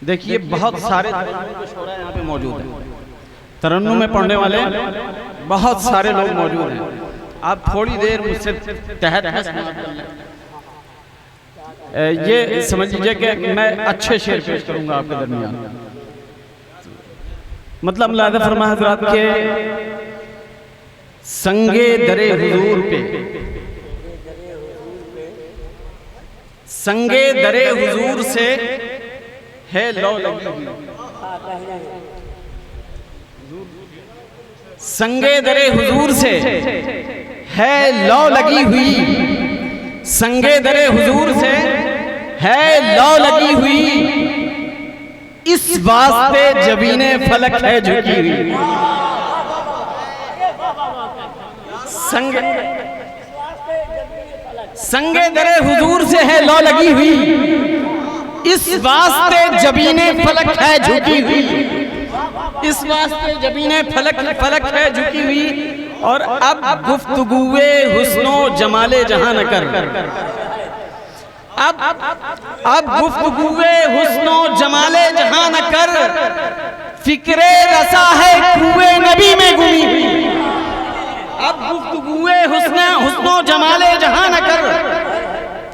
دیکھیے بہت سارے شعراء یہاں پہ موجود ہیں، ترنم میں پڑھنے والے بہت سارے لوگ موجود ہیں. آپ تھوڑی دیر مجھ سے تحت یہ سمجھ لیجئے کہ میں اچھے شعر پیش کروں گا آپ کے درمیان. مطلب ملاحظہ فرما حضرات کے سنگے در حضور پہ، سنگے در حضور سے ہے لو لگی ہوئی. سنگے در حضور سے ہے لو لگی ہوئی، سنگے در حضور سے ہے لو لگی ہوئی، اس واسطے جبین فلک ہے جھکی ہوئی. سنگے در حضور سے ہے لو لگی ہوئی، اس واسطے جبین فلک ہے جھکی ہوئی، اس واسطے جبین فلک ہے جھکی ہوئی. اور اب گفتگوے حسن و جمال جہاں نہ کر، اب گفتگوے حسن و جمال جہاں نہ کر، فکر رسا ہے کوئے نبی میں گمی ہوئی. اب گفتگوے حسن و جمال جہاں نہ کر،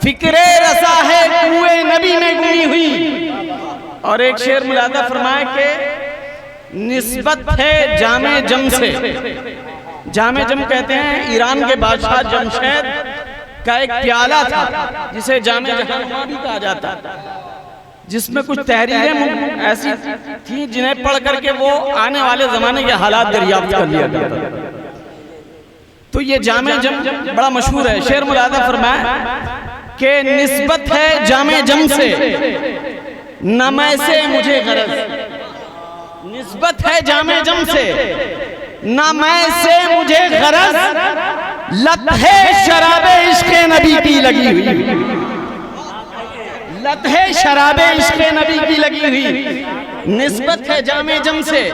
فکر رسا ہے کوئے نبی میں گمی ہوئی. اور ایک شعر ملاحظہ فرمائے کہ نسبت ہے جامع جم سے. جامع جم کہتے ہیں ایران کے بادشاہ جمشید کا ایک پیالہ تھا جسے جامع جہاں بھی کہا جاتا، جس میں کچھ تحریریں ایسی تھیں جنہیں پڑھ کر کے وہ آنے والے زمانے کے حالات دریافت کر لیا کرتا تھا. تو یہ جامع جم بڑا مشہور ہے. شعر ملاحظہ فرمائے کہ نسبت ہے جامع جم سے نہ میں سے مجھے غرض، نسبت ہے جامع جم سے نہ میں سے مجھے غرض، لت ہے شراب عشق نبی کی لگی ہوئی، لت ہے شراب عشق نبی کی لگی ہوئی. نسبت ہے جامع جم سے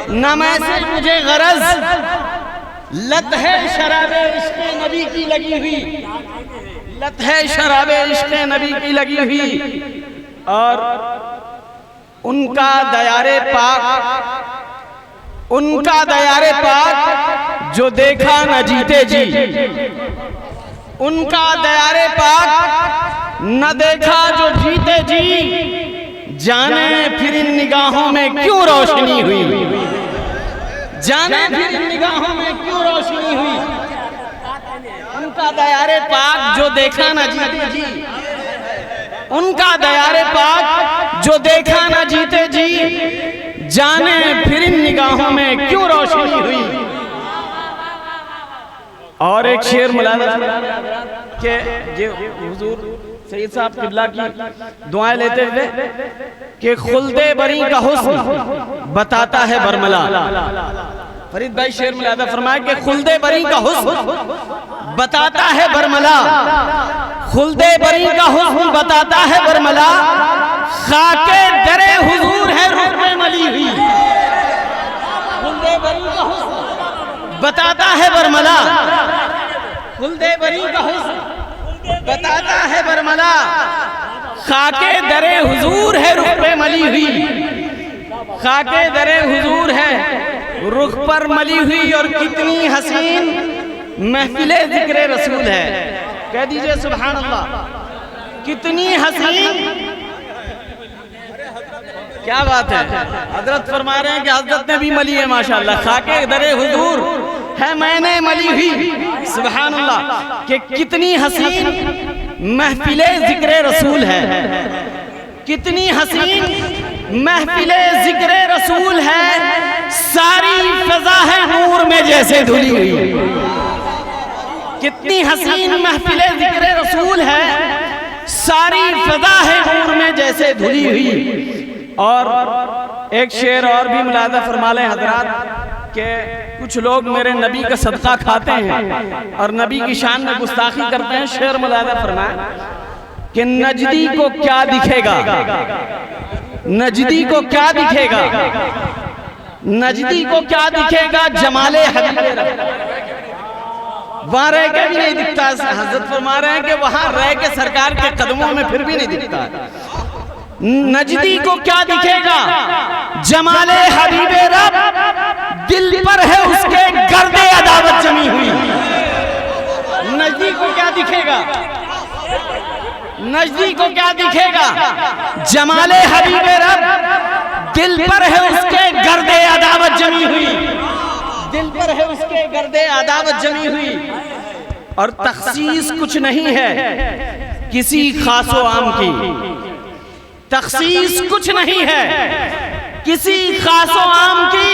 نہ میں سے مجھے غرض، لت ہے شراب عشق نبی کی لگی ہوئی، لت ہے شراب عشق نبی کی لگی ہوئی. اور ان کا دیار پاک، ان کا دیار پاک جو دیکھا نہ جیتے جی، ان کا دیار پاک نہ دیکھا جو جیتے جی، جانے پھر ان نگاہوں میں کیوں روشنی ہوئی، جانے پھر ان نگاہوں میں کیوں روشنی ہوئی. ان کا دیار پاک جو دیکھا نہ جیتے جی، ان کا دیار پاک جو دیکھا نہ جیتے جی، جانے پھر ان نگاہوں میں کیوں روشنی ہوئی. اور ایک شعر ملاحظہ کہ حضور سید صاحب قبلہ کی دعائیں لیتے ہوئے کہ خلد بری کا حسن بتاتا ہے برملا. فرید بھائی شعر ملاحظہ فرمائے کہ خلد بری کا حسن بتاتا ہے برملا، خلد بری کا حسن بتاتا ہے برملا، خاک در حضور ہے رخ پہ ملی ہوئی. خلد بری کا حسن بتاتا ہے برملا، خلد بری کا حسن بتاتا ہے برملا، خاک در حضور ہے رخ پہ ملی ہوئی، خاک در حضور ہے رخ پر ملی ہوئی. اور کتنی حسین محفل ذکر رسول ہے. کہہ دیجئے سبحان اللہ. کتنی حسین، کیا بات ہے. حضرت فرما رہے ہیں کہ حضرت نے بھی ملی ہے ماشاءاللہ. خاک در حضور ہے میں نے ملی ہوئی. سبحان اللہ. کہ کتنی حسین محفل ذکر رسول ہے، کتنی حسین محفل ذکر رسول ہے، ساری فضا ہے نور میں جیسے دھلی ہوئی. کتنی حسین محفل ذکر رسول ہے، ساری فضا ہے نور میں جیسے دھلی ہوئی. اور ایک شعر اور بھی ملاحظہ فرما لیں حضرات کہ کچھ لوگ میرے نبی کا صدقہ کھاتے ہیں اور نبی کی شان میں گستاخی کرتے ہیں. شعر ملاحظہ فرمائیں کہ نجدی کو کیا دکھے گا، نجدی کو کیا دکھے گا، نجدی کو کیا دکھے گا جمال حبیب. وہاں رہ کے بھی نہیں دکھتا. حضرت فرما رہے ہیں کہ وہاں رہ کے سرکار کے قدموں میں پھر بھی نہیں دکھتا. نجدی کو کیا دکھے گا؟ جمال حبیب رب، دل پر ہے اس کے گرد عداوت جمی ہوئی۔ نجدی کو کیا دکھے گا؟ نجدی کو کیا دکھے گا؟ جمال حبیب رب، دل پر ہے اس کے گرد عداوت جمی ہوئی۔ دل پر ہے اس کے گرد عداوت جمی ہوئی۔ اور تخصیص کچھ نہیں ہے کسی خاص و عام کی، تخصیص کچھ نہیں ہے کسی خاص و عام کی،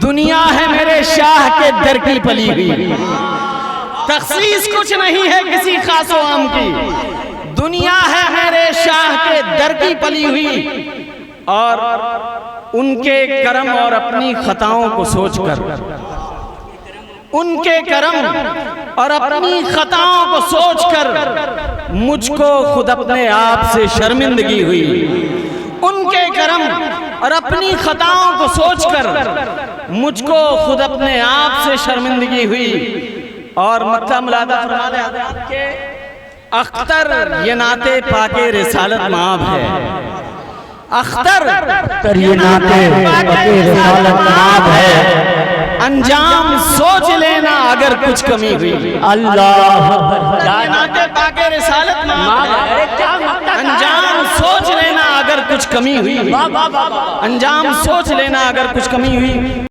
دنیا ہے میرے شاہ کے در کی پلی ہوئی۔ تخصیص کچھ نہیں ہے کسی خاص و عام کی، دنیا ہے میرے شاہ کے در کی پلی ہوئی۔ اور ان کے کرم اور اپنی خطاؤں کو سوچ کر، ان کے کرم اور اپنی خطاؤں کو سوچ کر مجھ کو خود اپنے آپ سے شرمندگی ہوئی۔ ان کے کرم اور اپنی خطاؤں کو سوچ کر مجھ کو خود اپنے آپ سے شرمندگی ہوئی۔ اور مکہ ملادہ فرما دے حضرات کے اختر یہ نعت پاک رسالت مآب ہے۔ اختر یہ نعت پاک رسالت مآب ہے۔ انجام سوچ لینا اگر کچھ کمی ہوئی۔ اللہ یہ نعت پاک رسالت مآب ہے۔ انجام سوچ لینا اگر کچھ کمی ہوئی۔ انجام سوچ لینا اگر کچھ کمی ہوئی۔